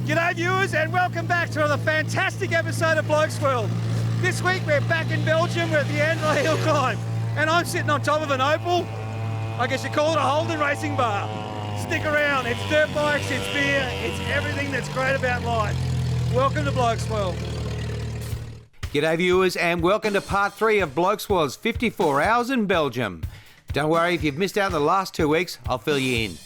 G'day viewers and welcome back to another fantastic episode of Blokesworld. This week we're back in Belgium, we're at the Antler Hill Climb and I'm sitting on top of an Opel, I guess you call it a Holden racing bar. Stick around, it's dirt bikes, it's beer, it's everything that's great about life. Welcome to Blokesworld. G'day viewers and welcome to part 3 of Blokesworld's 54 hours in Belgium. Don't worry, if you've missed out the last 2 weeks, I'll fill you in.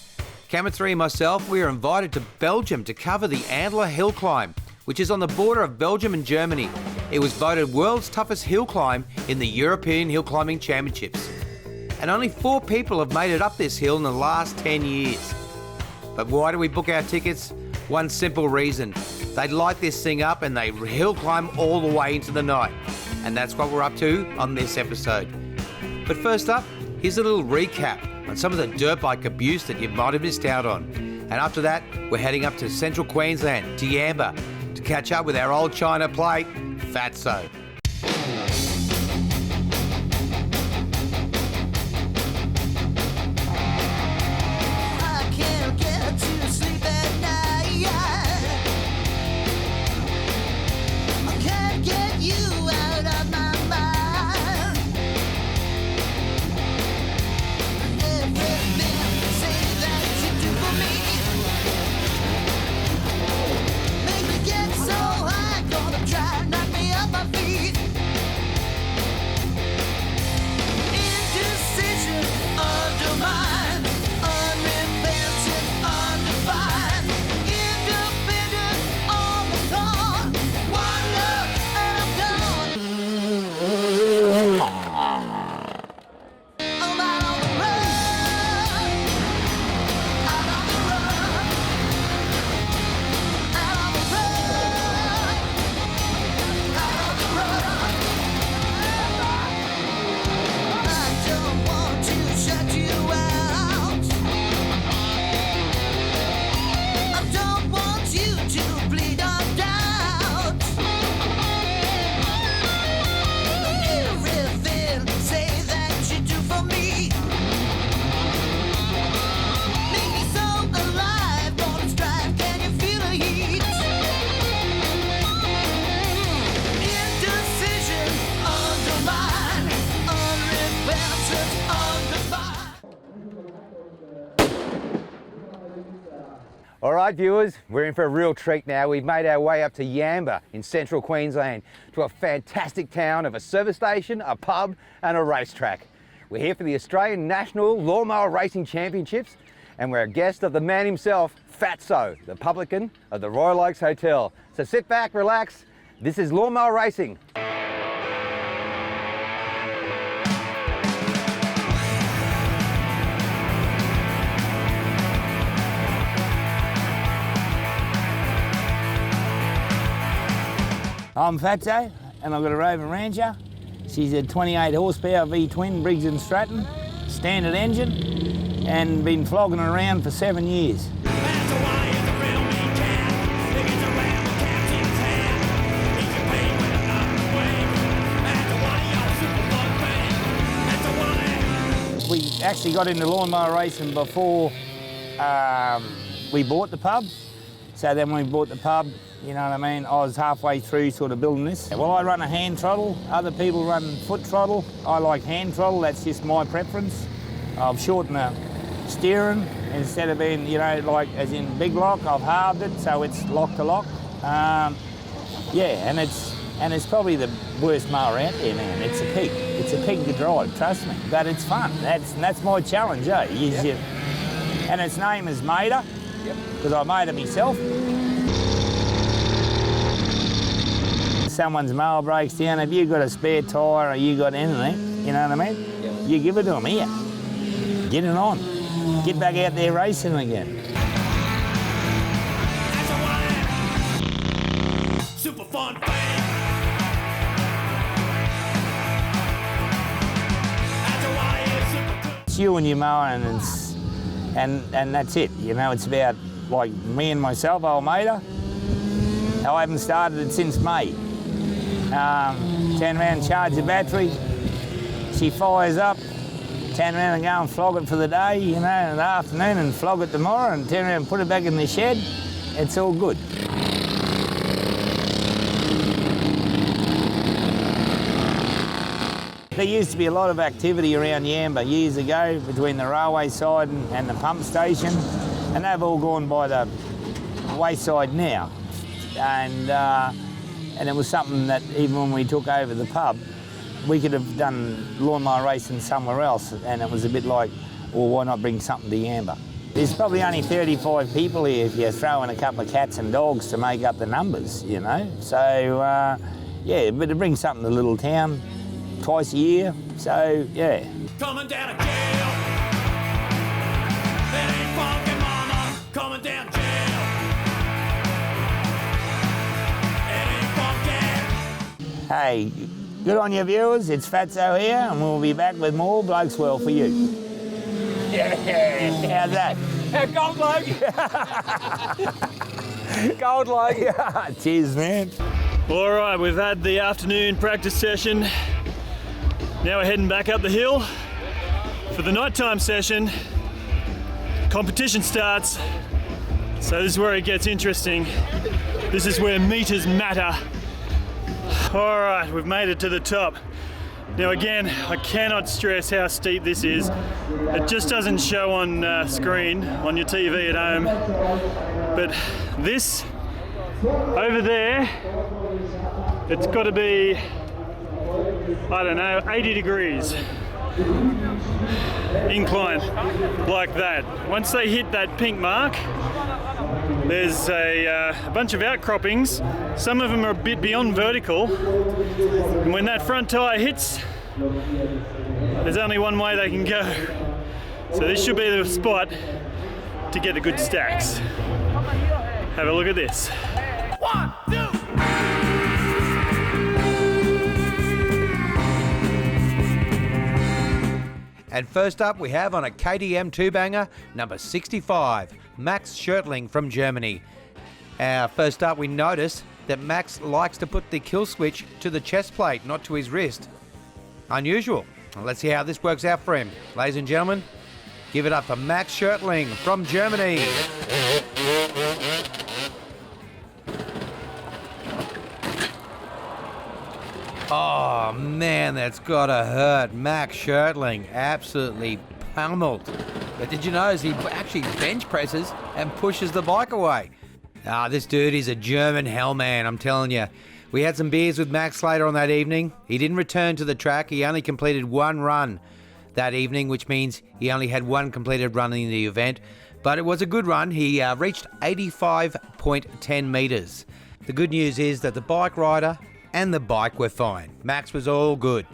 Cameron 3 and myself, we are invited to Belgium to cover the Antler Hill Climb, which is on the border of Belgium and Germany. It was voted world's toughest hill climb in the European Hill Climbing Championships. And only 4 people have made it up this hill in the last 10 years. But why do we book our tickets? One simple reason. They light this thing up and they hill climb all the way into the night. And that's what we're up to on this episode. But first up, here's a little recap on some of the dirt bike abuse that you might have missed out on. And after that, we're heading up to central Queensland, to Yamba, to catch up with our old China plate, Fatso. All right, viewers, we're in for a real treat now. We've made our way up to Yamba in central Queensland to a fantastic town of a service station, a pub and a racetrack. We're here for the Australian National Lawnmower Racing Championships and we're a guest of the man himself, Fatso, the publican of the Royal Oaks Hotel. So sit back, relax. This is Lawnmower Racing. I'm Fatso and I've got a Rover Rancher. She's a 28 horsepower V-twin Briggs & Stratton, standard engine, and been flogging around for 7 years. We actually got into lawnmower racing before we bought the pub. So then when we bought the pub, you know what I mean, I was halfway through sort of building this. Well, I run a hand throttle, other people run foot throttle. I like hand throttle, that's just my preference. I've shortened the steering, instead of being, you know, like as in big lock, I've halved it, so it's lock to lock. Yeah, and it's probably the worst mower out there, man. It's a pig. It's a pig to drive, trust me. But it's fun. That's my challenge, eh? Yep. And its name is Mower, because I made it myself. Someone's mower breaks down, if you've got a spare tyre or you got anything, you know what I mean? Yep. You give it to them, here. Get it on. Get back out there racing again. Super fun thing. It's you and your mower and that's it. You know, it's about like me and myself, old Mower. I haven't started it since May. Turn around, charge the battery, she fires up, turn around and go and flog it for the day, you know, in the afternoon and flog it tomorrow and turn around and put it back in the shed it's all good. There used to be a lot of activity around Yamba years ago between the railway side and the pump station, and they've all gone by the wayside now. And it was something that even when we took over the pub, we could have done lawnmower racing somewhere else, and it was a bit like, well, why not bring something to Yamba? There's probably only 35 people here if you throw in a couple of cats and dogs to make up the numbers, you know. So, yeah, but to bring something to a little town twice a year, so, yeah. Coming down to jail. It ain't funky, mama. Coming down to jail. It ain't funky. Hey, good on you viewers, it's Fatso here, and we'll be back with more Blokesworld for you. Yeah, how's that? Gold log. Gold log. Cheers, man. All right, we've had the afternoon practice session. Now we're heading back up the hill for the nighttime session. Competition starts, so this is where it gets interesting. This is where meters matter. All right, we've made it to the top. Now again, I cannot stress how steep this is. It just doesn't show on screen on your TV at home. But this, over there, it's got to be, I don't know, 80 degrees incline, like that. Once they hit that pink mark, there's a bunch of outcroppings. Some of them are a bit beyond vertical. And when that front tyre hits, there's only one way they can go. So this should be the spot to get the good stacks. Have a look at this. 1, 2. And first up, we have on a KTM two-banger, number 65, Max Schertling from Germany. First up, we notice that Max likes to put the kill switch to the chest plate, not to his wrist. Unusual. Well, let's see how this works out for him. Ladies and gentlemen, give it up for Max Schertling from Germany. Oh man, that's gotta hurt. Max Schertling absolutely pummeled. But did you notice he actually bench presses and pushes the bike away? This dude is a German hellman, I'm telling you. We had some beers with Max later on that evening. He didn't return to the track. He only completed one run that evening, which means he only had one completed run in the event. But it was a good run. He reached 85.10 metres. The good news is that the bike rider and the bike were fine. Max was all good.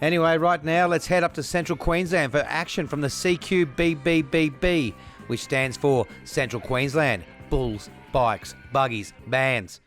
Anyway, right now, let's head up to Central Queensland for action from the CQBBBB, which stands for Central Queensland Bulls, Bikes, Buggies, Bands.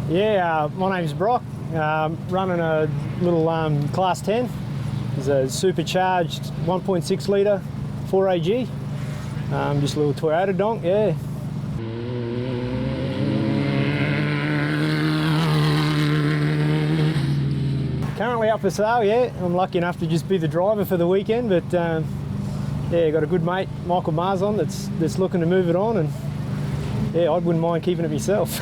Yeah, my name's Brock. Running a little Class 10. It's a supercharged 1.6 litre 4AG. Just a little Toyota donk, yeah. Currently up for sale, yeah. I'm lucky enough to just be the driver for the weekend, but yeah, got a good mate, Michael Marzon, that's looking to move it on, and yeah, I wouldn't mind keeping it myself.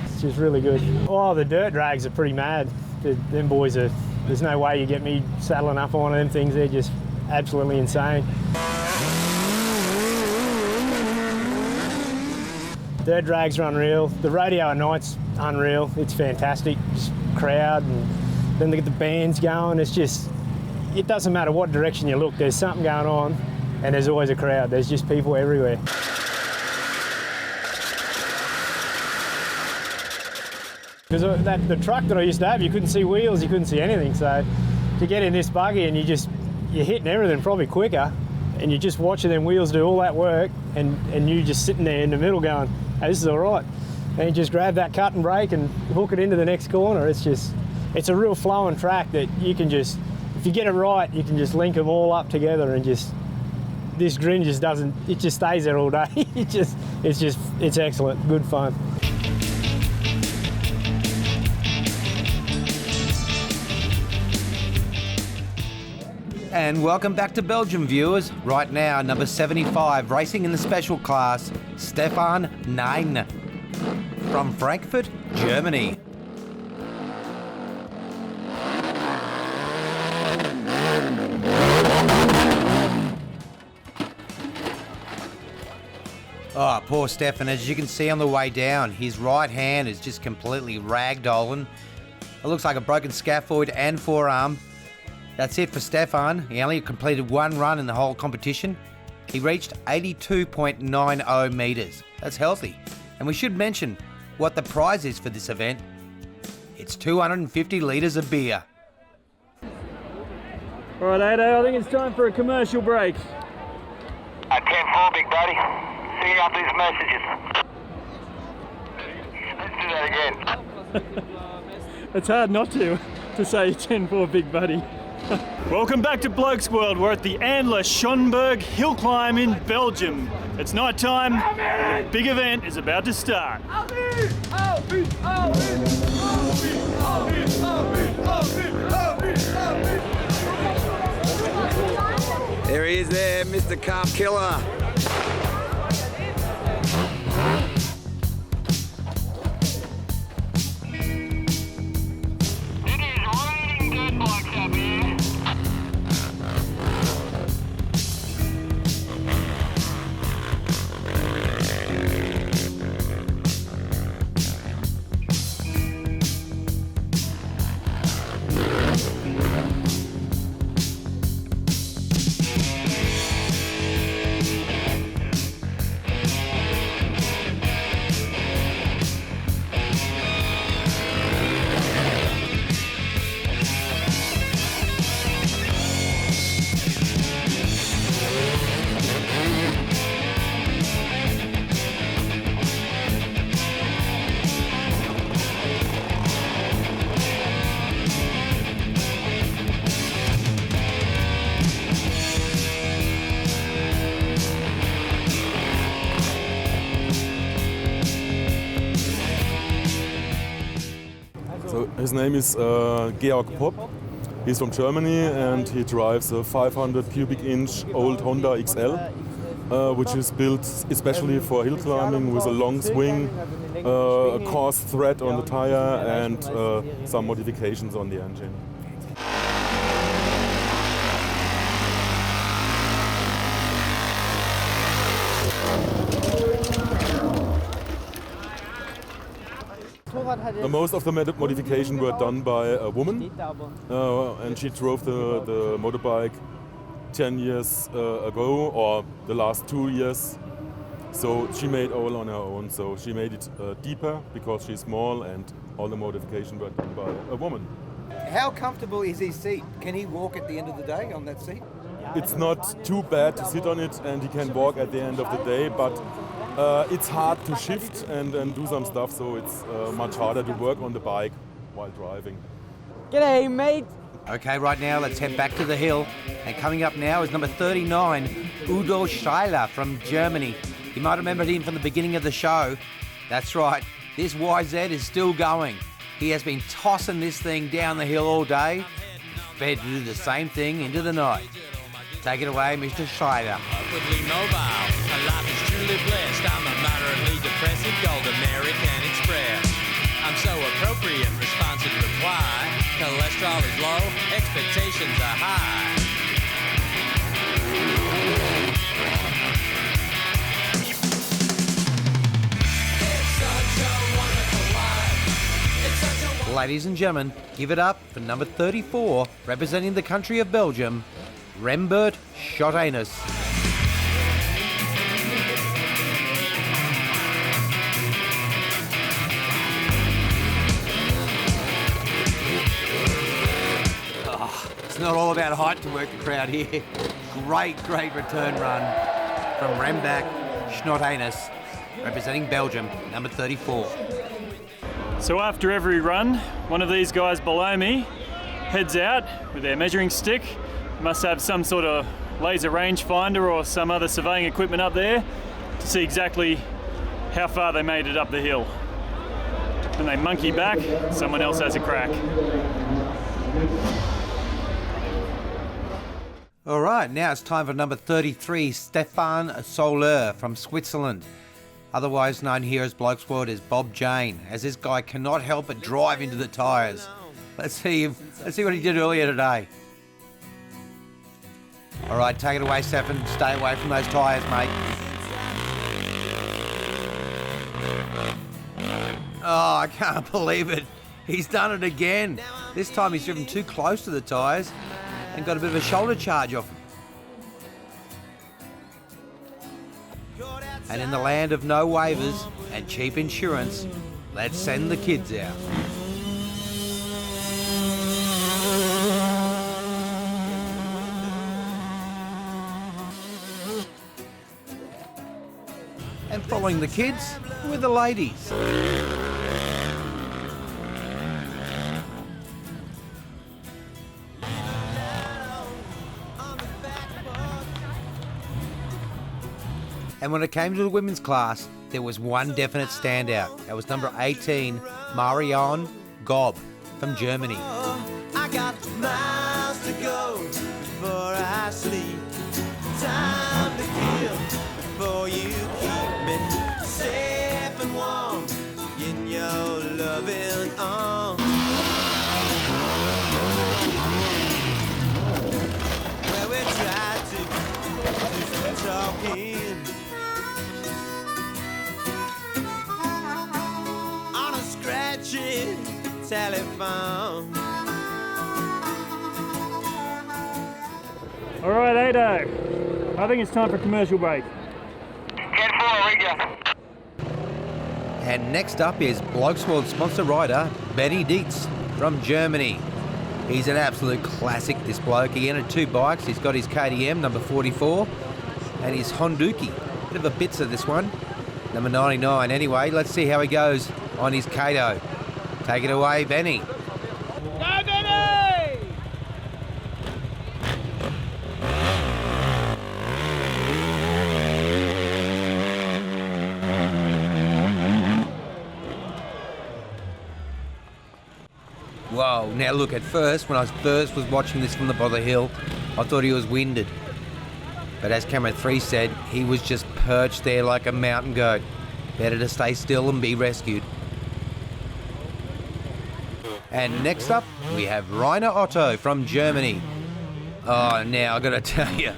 It's just really good. Oh, the dirt drags are pretty mad. Them boys are, there's no way you get me saddling up on one of them things. They're just absolutely insane. Dirt drags are unreal. The rodeo at night's unreal. It's fantastic. Just crowd, and then they get the bands going. It's just, it doesn't matter what direction you look, there's something going on, and there's always a crowd. There's just people everywhere. Because the truck that I used to have, you couldn't see wheels, you couldn't see anything. So to get in this buggy and you're hitting everything probably quicker, and you're just watching them wheels do all that work, and you just sitting there in the middle going, hey, this is all right. And you just grab that cut and brake and hook it into the next corner. It's a real flowing track that you can just, if you get it right, you can just link them all up together, and just, this grin just doesn't, it just stays there all day. It's excellent, good fun. And welcome back to Belgium, viewers. Right now, number 75, racing in the special class, Stefan Nein from Frankfurt, Germany. Oh, poor Stefan. As you can see on the way down, his right hand is just completely ragdolling. It looks like a broken scaphoid and forearm. That's it for Stefan. He only completed one run in the whole competition. He reached 82.90 metres. That's healthy. And we should mention what the prize is for this event. It's 250 litres of beer. All right, Ado, I think it's time for a commercial break. 10-4, big buddy. See you after these messages. Let's do that again. It's hard not to say 10-4, big buddy. Welcome back to Blokesworld. We're at the Andler Schonberg hill climb in Belgium. It's night time. The big event is about to start. There he is there, Mr. Calf Killer. It is raining dirt bikes up here. So his name is Georg Popp. He's from Germany and he drives a 500 cubic inch old Honda XL, which is built especially for hill climbing with a long swing, a coarse thread on the tire and some modifications on the engine. Most of the modifications were done by a woman, and she drove the motorbike 10 years ago, or the last 2 years. So she made all on her own. So she made it deeper because she's small, and all the modifications were done by a woman. How comfortable is his seat? Can he walk at the end of the day on that seat? It's not too bad to sit on it, and he can walk at the end of the day, but it's hard to shift and do some stuff, so it's much harder to work on the bike while driving. G'day, mate. Okay, right now let's head back to the hill. And coming up now is number 39, Udo Scheiler from Germany. You might remember him from the beginning of the show. That's right, this YZ is still going. He has been tossing this thing down the hill all day. Prepared to do the same thing into the night. Take it away, Mr. Scheiler. Upwardly mobile, my life is truly blessed. I'm a moderately depressive gold American Express. I'm so appropriate, responsive reply. Cholesterol is low, expectations are high. Ladies and gentlemen, give it up for number 34, representing the country of Belgium, Rembert Schotanus. It's not all about height to work the crowd here. Great return run from Rembert Schotanus, representing Belgium, number 34. So after every run, one of these guys below me heads out with their measuring stick. Must have some sort of laser rangefinder or some other surveying equipment up there to see exactly how far they made it up the hill. When they monkey back, someone else has a crack. All right, now it's time for number 33, Stefan Soler from Switzerland. Otherwise known here as Blokesworld as Bob Jane, as this guy cannot help but drive into the tyres. Let's see what he did earlier today. All right, take it away, Stefan. Stay away from those tyres, mate. Oh, I can't believe it. He's done it again. This time he's driven too close to the tyres and got a bit of a shoulder charge off him. And in the land of no waivers and cheap insurance, let's send the kids out. And following the kids were the ladies. And when it came to the women's class, there was one definite standout. That was number 18, Marion Gob from Germany. I got miles to go before I sleep. Time to kill before you keep me safe and warm in your loving arms. Where we try to do some talking on a scratchy telephone. All right, Ado. I think it's time for a commercial break. 10-4, rig ya. And next up is Blokesworld sponsor rider Benny Dietz from Germany. He's an absolute classic, this bloke. He entered 2 bikes. He's got his KTM number 44 and his Honduki. Bit of a bitzer, this one, number 99. Anyway, let's see how he goes on his Kato. Take it away, Benny. Go, Benny! Whoa, now look, at first, when I first was watching this from the bottom of the hill, I thought he was winded. But as camera 3 said, he was just perched there like a mountain goat. Better to stay still and be rescued. And next up, we have Rainer Otto from Germany. Oh, now I gotta tell you,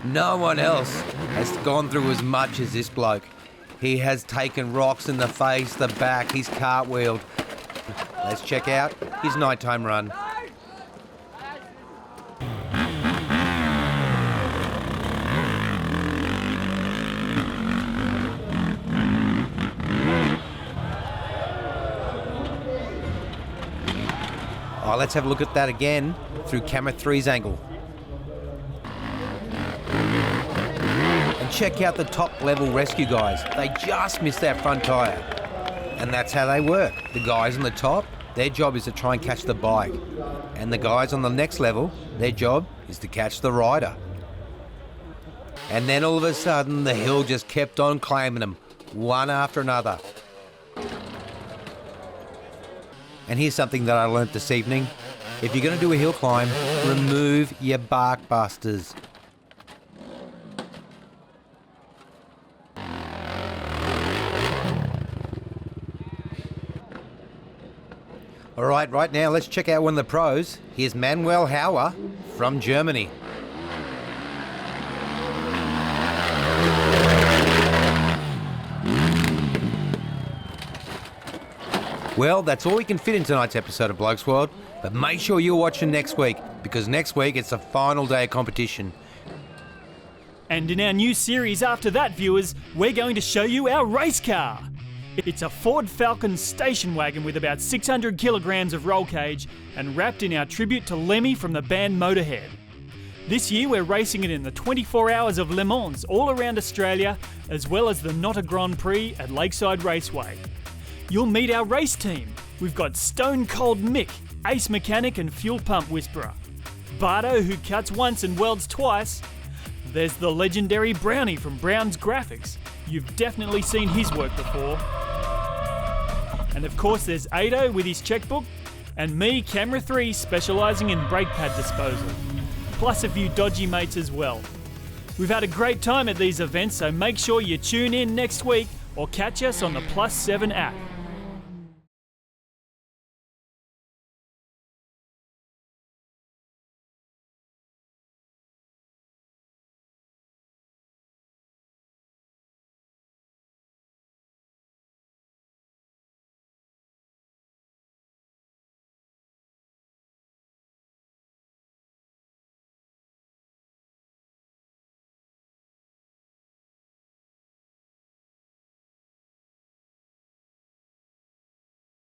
no one else has gone through as much as this bloke. He has taken rocks in the face, the back, he's cartwheeled. Let's check out his nighttime run. Oh, let's have a look at that again through camera 3's angle. And check out the top level rescue guys. They just missed that front tyre. And that's how they work. The guys on the top, their job is to try and catch the bike. And the guys on the next level, their job is to catch the rider. And then all of a sudden, the hill just kept on claiming them, one after another. And here's something that I learnt this evening. If you're going to do a hill climb, remove your bark busters. All right now let's check out one of the pros. Here's Manuel Hauer from Germany. Well, that's all we can fit in tonight's episode of Blokesworld, but make sure you're watching next week, because next week it's the final day of competition. And in our new series after that, viewers, we're going to show you our race car. It's a Ford Falcon station wagon with about 600 kilograms of roll cage and wrapped in our tribute to Lemmy from the band Motorhead. This year we're racing it in the 24 Hours of Le Mans all around Australia, as well as the Nota Grand Prix at Lakeside Raceway. You'll meet our race team. We've got Stone Cold Mick, ace mechanic and fuel pump whisperer. Bardo, who cuts once and welds twice. There's the legendary Brownie from Brown's Graphics. You've definitely seen his work before. And of course there's Ado with his checkbook, and me, Camera 3, specialising in brake pad disposal. Plus a few dodgy mates as well. We've had a great time at these events, so make sure you tune in next week or catch us on the Plus7 app.